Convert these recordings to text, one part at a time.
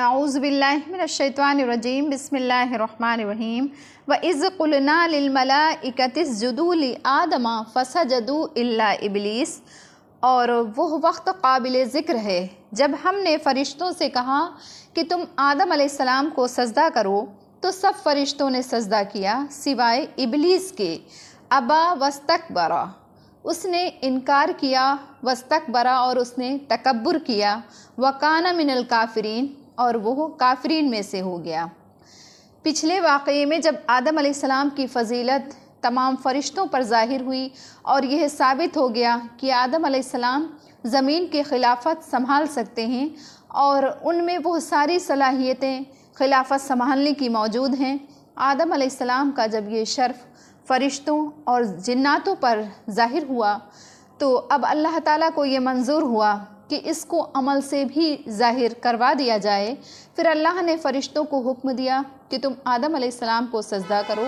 اعوذ باللہ من الشیطان الرجیم بسم اللہ الرحمن الرحیم وَإِذْ قُلْنَا لِلْمَلَائِكَةِ اسْجُدُوا لِآدَمَ فَسَجَدُوا إِلَّا إِبْلِيسَ، اور وہ وقت قابل ذکر ہے جب ہم نے فرشتوں سے کہا کہ تم آدم علیہ السلام کو سجدہ کرو، تو سب فرشتوں نے سجدہ کیا سوائے ابلیس کے۔ ابا واستکبر، اس نے انکار کیا، واستکبر، اور اس نے تکبر کیا، وکان من الکافرین، اور وہ کافرین میں سے ہو گیا۔ پچھلے واقعے میں جب آدم علیہ السلام کی فضیلت تمام فرشتوں پر ظاہر ہوئی اور یہ ثابت ہو گیا کہ آدم علیہ السلام زمین کی خلافت سنبھال سکتے ہیں اور ان میں وہ ساری صلاحیتیں خلافت سنبھالنے کی موجود ہیں، آدم علیہ السلام کا جب یہ شرف فرشتوں اور جناتوں پر ظاہر ہوا تو اب اللہ تعالیٰ کو یہ منظور ہوا کہ اس کو عمل سے بھی ظاہر کروا دیا جائے۔ پھر اللہ نے فرشتوں کو حکم دیا کہ تم آدم علیہ السلام کو سجدہ کرو۔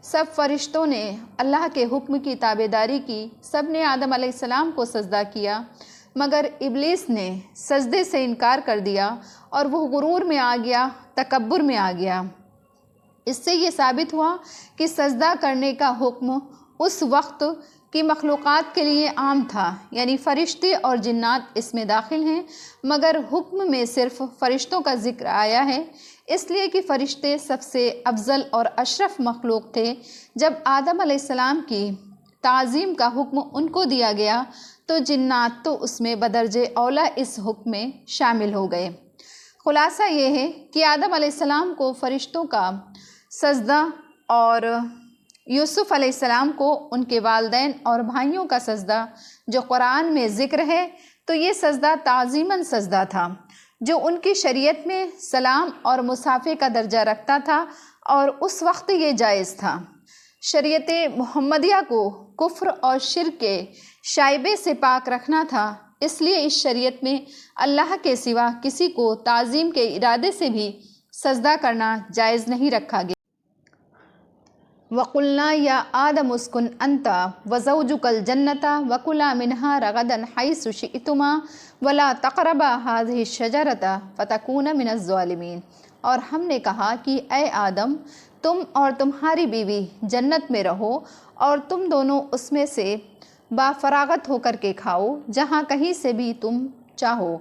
سب فرشتوں نے اللہ کے حکم کی تابعداری کی، سب نے آدم علیہ السلام کو سجدہ کیا، مگر ابلیس نے سجدے سے انکار کر دیا اور وہ غرور میں آ گیا، تکبر میں آ گیا۔ اس سے یہ ثابت ہوا کہ سجدہ کرنے کا حکم اس وقت کی مخلوقات کے لیے عام تھا، یعنی فرشتے اور جنات اس میں داخل ہیں، مگر حکم میں صرف فرشتوں کا ذکر آیا ہے، اس لیے کہ فرشتے سب سے افضل اور اشرف مخلوق تھے۔ جب آدم علیہ السلام کی تعظیم کا حکم ان کو دیا گیا تو جنات تو اس میں بدرجہ اولا اس حکم میں شامل ہو گئے۔ خلاصہ یہ ہے کہ آدم علیہ السلام کو فرشتوں کا سجدہ اور یوسف علیہ السلام کو ان کے والدین اور بھائیوں کا سجدہ جو قرآن میں ذکر ہے، تو یہ سجدہ تعظیماً سجدہ تھا جو ان کی شریعت میں سلام اور مصافحے کا درجہ رکھتا تھا، اور اس وقت یہ جائز تھا۔ شریعت محمدیہ کو کفر اور شرک کے شائبے سے پاک رکھنا تھا، اس لیے اس شریعت میں اللہ کے سوا کسی کو تعظیم کے ارادے سے بھی سجدہ کرنا جائز نہیں رکھا گیا۔ وَقُلْنَا يَا آدَمُ اسْكُنْ أَنْتَ وَزَوْجُكَ الْجَنَّةَ وَكُلَا مِنْهَا رَغَدًا حَيْثُ شِئْتُمَا وَلَا تَقْرَبَا هَٰذِهِ الشَّجَرَةَ فَتَكُونَا مِنَ الظَّالِمِينَ، اور ہم نے کہا کہ اے آدم، تم اور تمہاری بیوی جنت میں رہو اور تم دونوں اس میں سے بافراغت ہو کر کے کھاؤ جہاں کہیں سے بھی تم چاہو،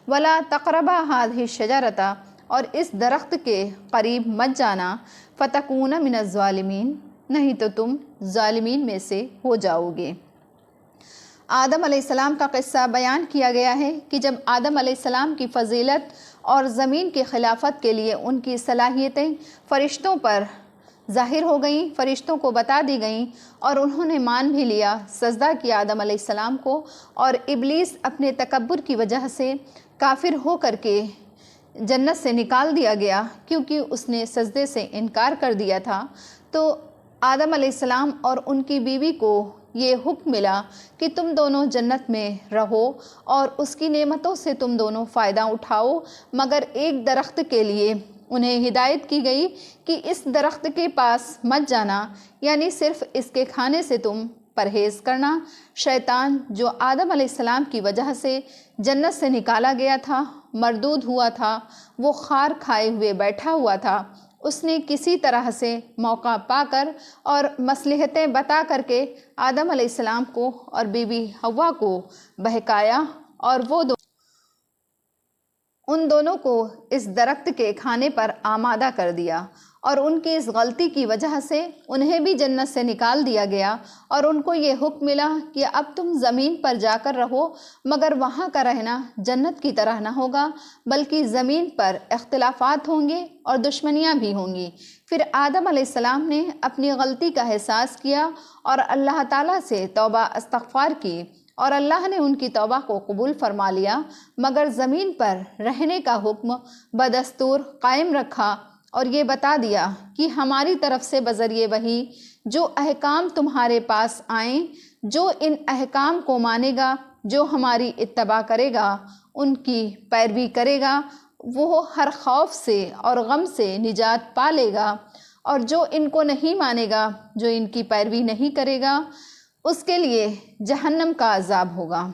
وَلَا تَقْرَبَا هَٰذِهِ الشَّجَرَةَ، اور اس درخت کے قریب مت جانا، فَتَكُونَ مِنَ الظَّالِمِينَ، نہیں تو تم ظالمین میں سے ہو جاؤ گے۔ آدم علیہ السلام کا قصہ بیان کیا گیا ہے کہ جب آدم علیہ السلام کی فضیلت اور زمین کی خلافت کے لیے ان کی صلاحیتیں فرشتوں پر ظاہر ہو گئیں، فرشتوں کو بتا دی گئیں اور انہوں نے مان بھی لیا، سجدہ کیا آدم علیہ السلام کو، اور ابلیس اپنے تکبر کی وجہ سے کافر ہو کر کے جنت سے نکال دیا گیا کیونکہ اس نے سجدے سے انکار کر دیا تھا۔ تو آدم علیہ السلام اور ان کی بیوی کو یہ حکم ملا کہ تم دونوں جنت میں رہو اور اس کی نعمتوں سے تم دونوں فائدہ اٹھاؤ، مگر ایک درخت کے لیے انہیں ہدایت کی گئی کہ اس درخت کے پاس مت جانا، یعنی صرف اس کے کھانے سے تم پرہیز کرنا۔ شیطان جو آدم علیہ السلام کی وجہ سے جنت سے نکالا گیا تھا، مردود ہوا تھا، وہ خار کھائے ہوئے بیٹھا ہوا تھا، اس نے کسی طرح سے موقع پا کر اور مصلحتیں بتا کر کے آدم علیہ السلام کو اور بی بی حوا کو بہکایا اور وہ ان دونوں کو اس درخت کے کھانے پر آمادہ کر دیا، اور ان کی اس غلطی کی وجہ سے انہیں بھی جنت سے نکال دیا گیا، اور ان کو یہ حکم ملا کہ اب تم زمین پر جا کر رہو، مگر وہاں کا رہنا جنت کی طرح نہ ہوگا، بلکہ زمین پر اختلافات ہوں گے اور دشمنیاں بھی ہوں گی۔ پھر آدم علیہ السلام نے اپنی غلطی کا احساس کیا اور اللہ تعالیٰ سے توبہ استغفار کی، اور اللہ نے ان کی توبہ کو قبول فرما لیا، مگر زمین پر رہنے کا حکم بدستور قائم رکھا اور یہ بتا دیا کہ ہماری طرف سے بذریعہ وحی جو احکام تمہارے پاس آئیں، جو ان احکام کو مانے گا، جو ہماری اتباع کرے گا، ان کی پیروی کرے گا، وہ ہر خوف سے اور غم سے نجات پا لے گا، اور جو ان کو نہیں مانے گا، جو ان کی پیروی نہیں کرے گا، اس کے لیے جہنم کا عذاب ہوگا۔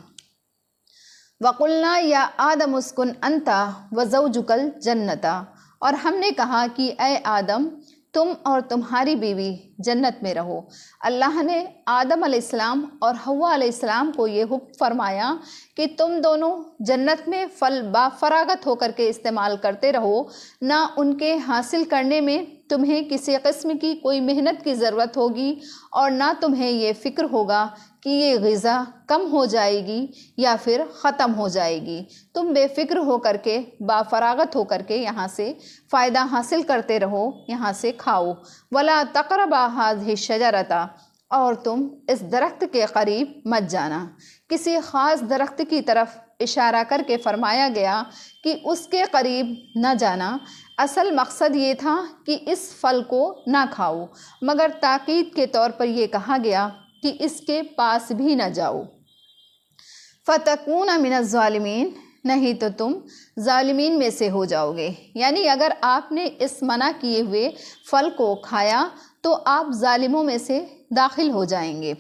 وَقُلْنَا يَا آدَمُ اسْكُنْ أَنْتَ وَزَوْجُكَ الْجَنَّةَ، اور ہم نے کہا کہ اے آدم تم اور تمہاری بیوی جنت میں رہو۔ اللہ نے آدم علیہ السلام اور حوا علیہ السلام کو یہ حکم فرمایا کہ تم دونوں جنت میں پھل بافراغت ہو کر کے استعمال کرتے رہو، نہ ان کے حاصل کرنے میں تمہیں کسی قسم کی کوئی محنت کی ضرورت ہوگی، اور نہ تمہیں یہ فکر ہوگا کہ یہ غذا کم ہو جائے گی یا پھر ختم ہو جائے گی۔ تم بے فکر ہو کر کے بافراغت ہو کر کے یہاں سے فائدہ حاصل کرتے رہو، یہاں سے کھاؤ۔ وَلَا تَقْرَبَا هَٰذِهِ الشَّجَرَةَ، اور تم اس درخت کے قریب مت جانا۔ کسی خاص درخت کی طرف اشارہ کر کے فرمایا گیا کہ اس کے قریب نہ جانا۔ اصل مقصد یہ تھا کہ اس پھل کو نہ کھاؤ، مگر تاکید کے طور پر یہ کہا گیا کہ اس کے پاس بھی نہ جاؤ۔ فَتَكُونَ مِنَ الظَّالِمِينَ، نہیں تو تم ظالمین میں سے ہو جاؤ گے، یعنی اگر آپ نے اس منع کیے ہوئے پھل کو کھایا تو آپ ظالموں میں سے داخل ہو جائیں گے۔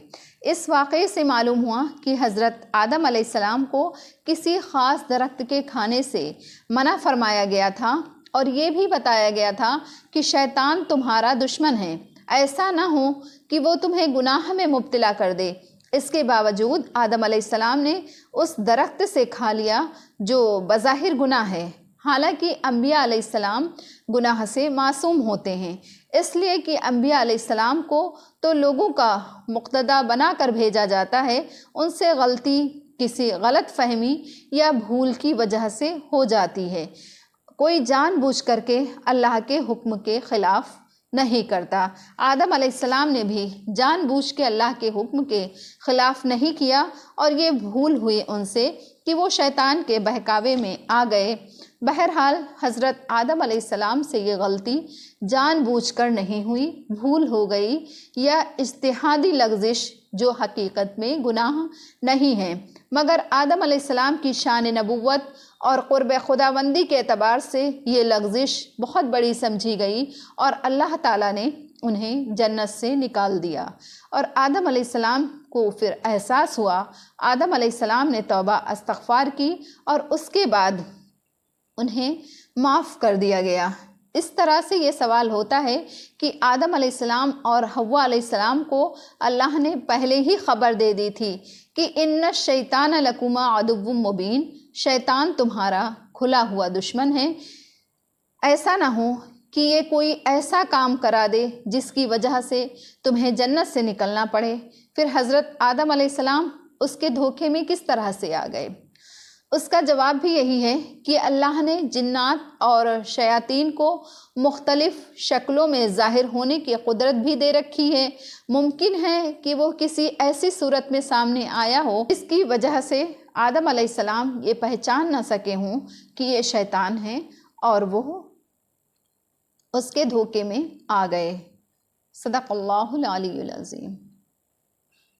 اس واقعے سے معلوم ہوا کہ حضرت آدم علیہ السلام کو کسی خاص درخت کے کھانے سے منع فرمایا گیا تھا، اور یہ بھی بتایا گیا تھا کہ شیطان تمہارا دشمن ہے، ایسا نہ ہو کہ وہ تمہیں گناہ میں مبتلا کر دے۔ اس کے باوجود آدم علیہ السلام نے اس درخت سے کھا لیا جو بظاہر گناہ ہے، حالانکہ انبیاء علیہ السلام گناہ سے معصوم ہوتے ہیں، اس لیے کہ انبیاء علیہ السلام کو تو لوگوں کا مقتدی بنا کر بھیجا جاتا ہے، ان سے غلطی، کسی غلط فہمی یا بھول کی وجہ سے ہو جاتی ہے، کوئی جان بوجھ کر کے اللہ کے حکم کے خلاف نہیں کرتا۔ آدم علیہ السلام نے بھی جان بوجھ کے اللہ کے حکم کے خلاف نہیں کیا، اور یہ بھول ہوئی ان سے کہ وہ شیطان کے بہکاوے میں آ گئے۔ بہرحال حضرت آدم علیہ السلام سے یہ غلطی جان بوجھ کر نہیں ہوئی، بھول ہو گئی یا اجتہادی لغزش جو حقیقت میں گناہ نہیں ہے، مگر آدم علیہ السلام کی شان نبوت اور قرب خداوندی کے اعتبار سے یہ لغزش بہت بڑی سمجھی گئی، اور اللہ تعالیٰ نے انہیں جنت سے نکال دیا، اور آدم علیہ السلام کو پھر احساس ہوا۔ آدم علیہ السلام نے توبہ استغفار کی اور اس کے بعد انہیں معاف کر دیا گیا۔ اس طرح سے یہ سوال ہوتا ہے کہ آدم علیہ السلام اور حوا علیہ السلام کو اللہ نے پہلے ہی خبر دے دی تھی کہ ان الشیطان لکما عدو مبین، شیطان تمہارا کھلا ہوا دشمن ہے، ایسا نہ ہو کہ یہ کوئی ایسا کام کرا دے جس کی وجہ سے تمہیں جنت سے نکلنا پڑے۔ پھر حضرت آدم علیہ السلام اس کے دھوکے میں کس طرح سے آ گئے؟ اس کا جواب بھی یہی ہے کہ اللہ نے جنات اور شیاطین کو مختلف شکلوں میں ظاہر ہونے کی قدرت بھی دے رکھی ہے۔ ممکن ہے کہ وہ کسی ایسی صورت میں سامنے آیا ہو جس کی وجہ سے آدم علیہ السلام یہ پہچان نہ سکے ہوں کہ یہ شیطان ہے، اور وہ اس کے دھوکے میں آ گئے۔ صدق اللہ العلی العظیم۔